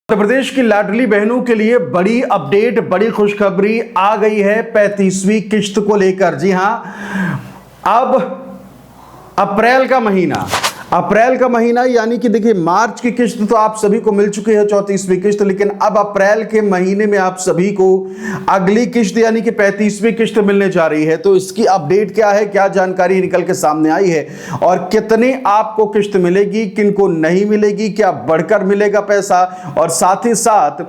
उत्तर प्रदेश की लाडली बहनों के लिए बड़ी अपडेट, बड़ी खुशखबरी आ गई है 35वीं किश्त को लेकर। जी हां, अब अप्रैल का महीना यानी कि देखिए, मार्च की किश्त तो आप सभी को मिल चुकी है 34वीं किश्त, लेकिन अब अप्रैल के महीने में आप सभी को अगली किश्त यानी कि 35वीं किश्त मिलने जा रही है। तो इसकी अपडेट क्या है, क्या जानकारी निकल के सामने आई है और कितने आपको किश्त मिलेगी, किनको नहीं मिलेगी, क्या बढ़कर मिलेगा पैसा, और साथ ही साथ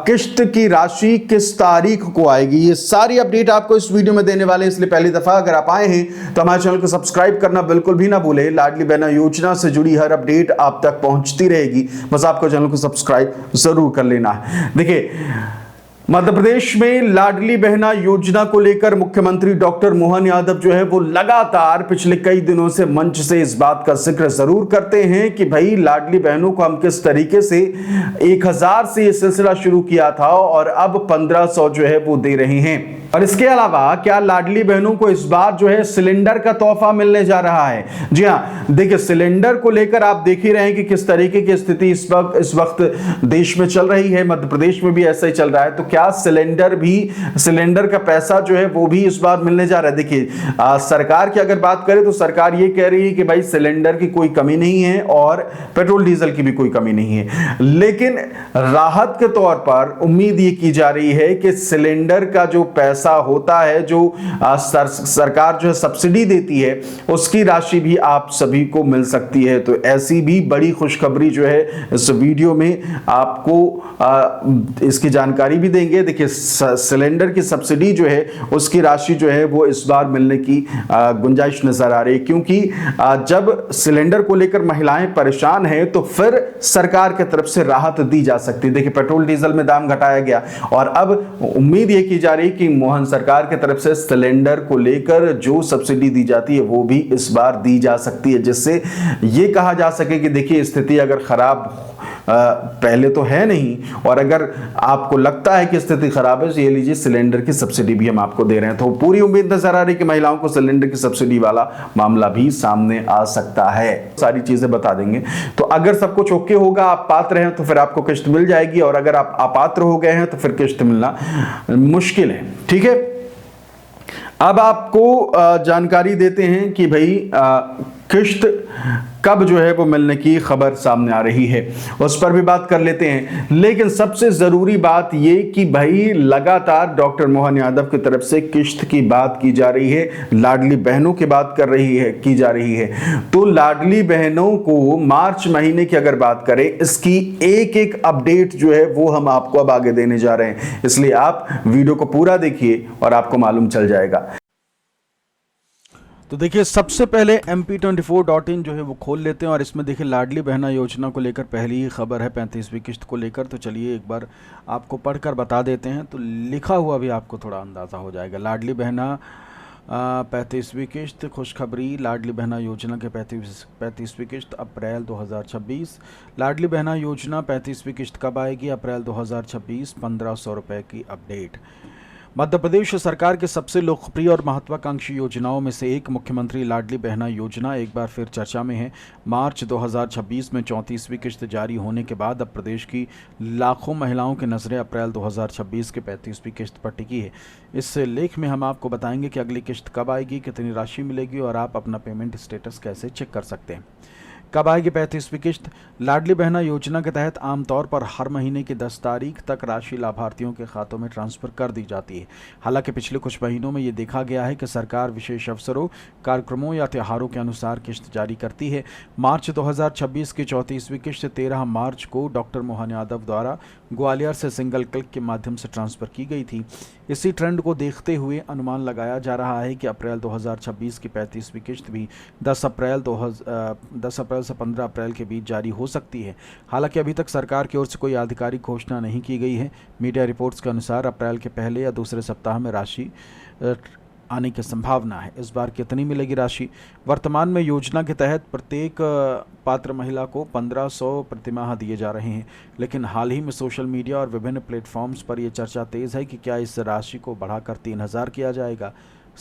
किश्त की राशि किस तारीख को आएगी, ये सारी अपडेट आपको इस वीडियो में देने वाले हैं। इसलिए पहली दफा अगर आप आए हैं तो हमारे चैनल को सब्सक्राइब करना बिल्कुल भी ना भूलें। लाडली बहना योजना से जुड़ी हर अपडेट आप तक पहुंचती रहेगी, बस आपको चैनल को सब्सक्राइब जरूर कर लेना है। देखिए, मध्य प्रदेश में लाडली बहना योजना को लेकर मुख्यमंत्री डॉक्टर मोहन यादव जो है वो लगातार पिछले कई दिनों से मंच से इस बात का जिक्र जरूर करते हैं कि भाई लाडली बहनों को हम किस तरीके से 1000 से ये सिलसिला शुरू किया था और अब 1500 जो है वो दे रहे हैं। और इसके अलावा क्या लाडली बहनों को इस बार जो है सिलेंडर का तोहफा मिलने जा रहा है। जी हां, देखिए, सिलेंडर को लेकर आप देख ही रहे हैं कि किस तरीके की स्थिति इस वक्त देश में चल रही है, मध्य प्रदेश में भी ऐसा ही चल रहा है। तो क्या सिलेंडर का पैसा जो है वो भी इस बार मिलने जा रहा है। देखिए, सरकार की अगर बात करें तो सरकार ये कह रही है कि भाई सिलेंडर की कोई कमी नहीं है और पेट्रोल डीजल की भी कोई कमी नहीं है, लेकिन राहत के तौर पर उम्मीद ये की जा रही है कि सिलेंडर का जो पैसा होता है, जो सरकार जो है सब्सिडी देती है, उसकी राशि भी आप सभी को मिल सकती है। तो ऐसी भी बड़ी खुशखबरी जो है इस वीडियो में आपको इसकी जानकारी भी देंगे। देखिए, सिलेंडर की सब्सिडी जो है उसकी राशि जो है वो इस बार मिलने की गुंजाइश नजर आ रही है, क्योंकि जब सिलेंडर को लेकर महिलाएं परेशान हैं तो फिर सरकार की तरफ से राहत दी जा सकती है। देखिए, पेट्रोल डीजल में दाम घटाया गया और अब उम्मीद ये की जा रही है कि मोहन सरकार की तरफ से सिलेंडर को लेकर जो सब्सिडी दी जाती है वो भी इस बार दी जा सकती है, जिससे ये कहा जा सके कि देखिए, स्थिति अगर खराब पहले तो है नहीं, और अगर आपको लगता है कि स्थिति खराब है तो ये लीजिए, सिलेंडर की सब्सिडी भी हम आपको दे रहे हैं। तो पूरी उम्मीद नजर आ रही है कि महिलाओं को सिलेंडर की सब्सिडी वाला मामला भी सामने आ सकता है। सारी चीजें बता देंगे। तो अगर सब कुछ ओके होगा, आप पात्र हैं तो फिर आपको किश्त मिल जाएगी, और अगर आप अपात्र हो गए हैं तो फिर किश्त मिलना मुश्किल है। ठीक है, अब आपको जानकारी देते हैं कि भाई किश्त कब जो है वो मिलने की खबर सामने आ रही है, उस पर भी बात कर लेते हैं। लेकिन सबसे जरूरी बात ये कि भाई लगातार डॉक्टर मोहन यादव की तरफ से किश्त की बात की जा रही है, लाडली बहनों की बात की जा रही है। तो लाडली बहनों को मार्च महीने की अगर बात करें, इसकी एक एक अपडेट जो है वो हम आपको अब आगे देने जा रहे हैं, इसलिए आप वीडियो को पूरा देखिए और आपको मालूम चल जाएगा। तो देखिए, सबसे पहले mp24.in जो है वो खोल लेते हैं और इसमें देखिए लाडली बहना योजना को लेकर पहली ही खबर है 35वीं किश्त को लेकर। तो चलिए एक बार आपको पढ़कर बता देते हैं, तो लिखा हुआ भी आपको थोड़ा अंदाज़ा हो जाएगा। लाडली बहना 35वीं किश्त, खुशखबरी, लाडली बहना योजना के 35वीं किश्त अप्रैल 2026। लाडली बहना योजना 35वीं किश्त कब आएगी? अप्रैल 2026, 1500 रुपये की अपडेट। मध्य प्रदेश सरकार के सबसे लोकप्रिय और महत्वाकांक्षी योजनाओं में से एक मुख्यमंत्री लाडली बहना योजना एक बार फिर चर्चा में है। मार्च 2026 में 34वीं किश्त जारी होने के बाद अब प्रदेश की लाखों महिलाओं की नज़रें अप्रैल 2026 के 35वीं किश्त पर टिकी है। इस लेख में हम आपको बताएंगे कि अगली किश्त कब आएगी, कितनी राशि मिलेगी और आप अपना पेमेंट स्टेटस कैसे चेक कर सकते हैं। कब आएगी 35वीं किश्त? लाडली बहना योजना के तहत आमतौर पर हर महीने की 10 तारीख तक राशि लाभार्थियों के खातों में ट्रांसफर कर दी जाती है। हालांकि पिछले कुछ महीनों में ये देखा गया है कि सरकार विशेष अवसरों, कार्यक्रमों या त्योहारों के अनुसार किश्त जारी करती है। मार्च 2026 की 34वीं किश्त 13 मार्च को डॉक्टर मोहन यादव द्वारा ग्वालियर से सिंगल क्लिक के माध्यम से ट्रांसफ़र की गई थी। इसी ट्रेंड को देखते हुए अनुमान लगाया जा रहा है कि अप्रैल 2026 की 35वीं किश्त भी 10 अप्रैल से 15 अप्रैल के बीच जारी हो सकती है। हालांकि अभी तक सरकार की ओर से कोई आधिकारिक घोषणा नहीं की गई है। मीडिया रिपोर्ट्स के अनुसार अप्रैल के पहले या दूसरे सप्ताह में राशि आने की संभावना है। इस बार कितनी मिलेगी राशि? वर्तमान में योजना के तहत प्रत्येक पात्र महिला को 1500 प्रतिमाह दिए जा रहे हैं, लेकिन हाल ही में सोशल मीडिया और विभिन्न प्लेटफॉर्म्स पर यह चर्चा तेज़ है कि क्या इस राशि को बढ़ाकर 3000 किया जाएगा।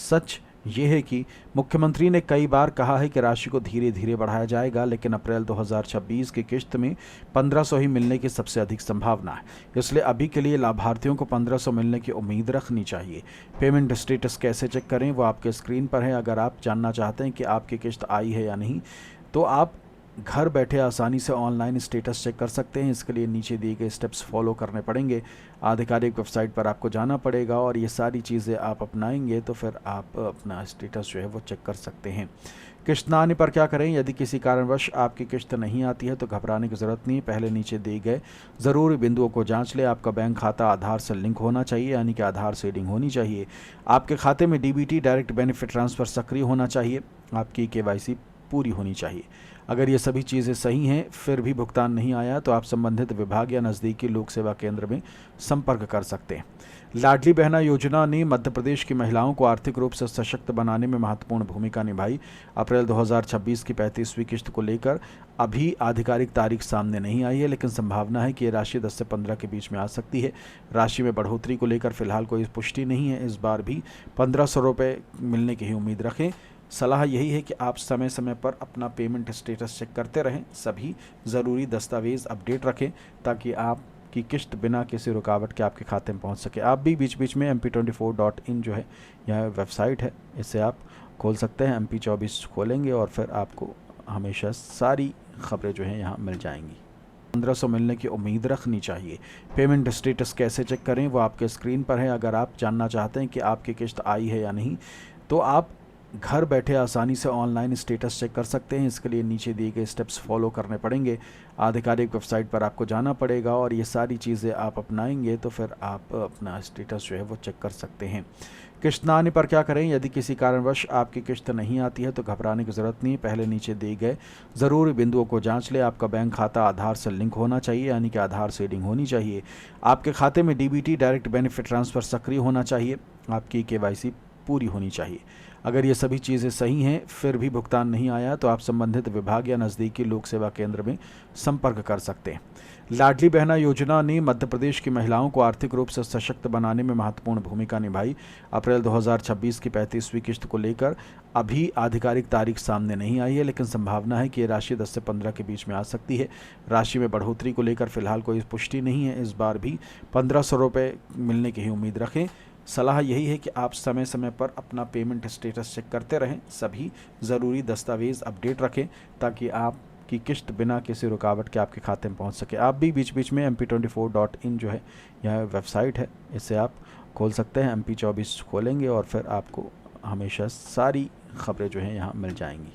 सच ये है कि मुख्यमंत्री ने कई बार कहा है कि राशि को धीरे धीरे बढ़ाया जाएगा, लेकिन अप्रैल 2026 की किश्त में 1500 ही मिलने की सबसे अधिक संभावना है। इसलिए अभी के लिए लाभार्थियों को 1500 मिलने की उम्मीद रखनी चाहिए। पेमेंट स्टेटस कैसे चेक करें वो आपके स्क्रीन पर है। अगर आप जानना चाहते हैं कि आपकी किश्त आई है या नहीं, तो आप घर बैठे आसानी से ऑनलाइन स्टेटस चेक कर सकते हैं। इसके लिए नीचे दिए गए स्टेप्स फॉलो करने पड़ेंगे। आधिकारिक वेबसाइट पर आपको जाना पड़ेगा और ये सारी चीज़ें आप अपनाएंगे तो फिर आप अपना स्टेटस जो है वो चेक कर सकते हैं। किश्त ना आने पर क्या करें? यदि किसी कारणवश आपकी किश्त नहीं आती है तो घबराने की ज़रूरत नहीं है। पहले नीचे दिए गए ज़रूरी बिंदुओं को जांच लें। आपका बैंक खाता आधार से लिंक होना चाहिए, यानी कि आधार सीडिंग होनी चाहिए। आपके खाते में डीबीटी डायरेक्ट बेनिफिट ट्रांसफ़र सक्रिय होना चाहिए। आपकी केवाईसी पूरी होनी चाहिए। अगर ये सभी चीज़ें सही हैं फिर भी भुगतान नहीं आया तो आप संबंधित विभाग या नज़दीकी लोक सेवा केंद्र में संपर्क कर सकते हैं। लाडली बहना योजना ने मध्य प्रदेश की महिलाओं को आर्थिक रूप से सशक्त बनाने में महत्वपूर्ण भूमिका निभाई। अप्रैल 2026 की 35वीं किश्त को लेकर अभी आधिकारिक तारीख सामने नहीं आई है, लेकिन संभावना है कि ये राशि 10 से 15 के बीच में आ सकती है। राशि में बढ़ोतरी को लेकर फिलहाल कोई पुष्टि नहीं है। इस बार भी 1500 रुपये मिलने की ही उम्मीद रखें। सलाह यही है कि आप समय समय पर अपना पेमेंट स्टेटस चेक करते रहें। सभी ज़रूरी दस्तावेज़ अपडेट रखें ताकि आपकी किश्त बिना किसी रुकावट के आपके खाते में पहुंच सके। आप भी बीच बीच में mp24.in जो है यह वेबसाइट है, इसे आप खोल सकते हैं। mp24 खोलेंगे और फिर आपको हमेशा सारी खबरें जो हैं यहाँ मिल जाएंगी। 1500 मिलने की उम्मीद रखनी चाहिए। पेमेंट स्टेटस कैसे चेक करें वो आपके स्क्रीन पर है। अगर आप जानना चाहते हैं कि आपकी किश्त आई है या नहीं, तो आप घर बैठे आसानी से ऑनलाइन स्टेटस चेक कर सकते हैं। इसके लिए नीचे दिए गए स्टेप्स फॉलो करने पड़ेंगे। आधिकारिक वेबसाइट पर आपको जाना पड़ेगा और ये सारी चीज़ें आप अपनाएंगे तो फिर आप अपना स्टेटस जो है वो चेक कर सकते हैं। किश्त ना आने पर क्या करें? यदि किसी कारणवश आपकी किश्त नहीं आती है तो घबराने की ज़रूरत नहीं है। पहले नीचे दिए गए ज़रूरी बिंदुओं को जांच लें। आपका बैंक खाता आधार से लिंक होना चाहिए, यानी कि आधार सीडिंग होनी चाहिए। आपके खाते में डीबीटी डायरेक्ट बेनिफिट ट्रांसफ़र सक्रिय होना चाहिए। आपकी केवाईसी पूरी होनी चाहिए। अगर ये सभी चीज़ें सही हैं फिर भी भुगतान नहीं आया तो आप संबंधित विभाग या नज़दीकी लोक सेवा केंद्र में संपर्क कर सकते हैं। लाडली बहना योजना ने मध्य प्रदेश की महिलाओं को आर्थिक रूप से सशक्त बनाने में महत्वपूर्ण भूमिका निभाई। अप्रैल 2026 की 35वीं किश्त को लेकर अभी आधिकारिक तारीख सामने नहीं आई है, लेकिन संभावना है कि ये राशि 10 से 15 के बीच में आ सकती है। राशि में बढ़ोतरी को लेकर फिलहाल कोई पुष्टि नहीं है। इस बार भी 1500 रुपये मिलने की ही उम्मीद रखें। सलाह यही है कि आप समय समय पर अपना पेमेंट स्टेटस चेक करते रहें। सभी ज़रूरी दस्तावेज़ अपडेट रखें ताकि आपकी किश्त बिना किसी रुकावट के आपके खाते में पहुंच सके। आप भी बीच बीच में mp24.in जो है यह वेबसाइट है, इसे आप खोल सकते हैं। mp24 खोलेंगे और फिर आपको हमेशा सारी खबरें जो हैं यहाँ मिल जाएंगी।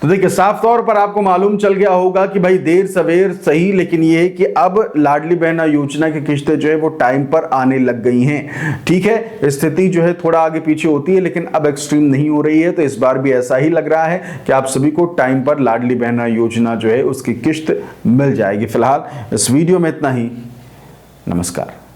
तो देखिए, साफ तौर पर आपको मालूम चल गया होगा कि भाई देर सवेर सही, लेकिन ये है कि अब लाडली बहना योजना की किश्तें जो है वो टाइम पर आने लग गई हैं। ठीक है, स्थिति जो है थोड़ा आगे पीछे होती है लेकिन अब एक्सट्रीम नहीं हो रही है। तो इस बार भी ऐसा ही लग रहा है कि आप सभी को टाइम पर लाडली बहना योजना जो है उसकी किश्त मिल जाएगी। फिलहाल इस वीडियो में इतना ही। नमस्कार।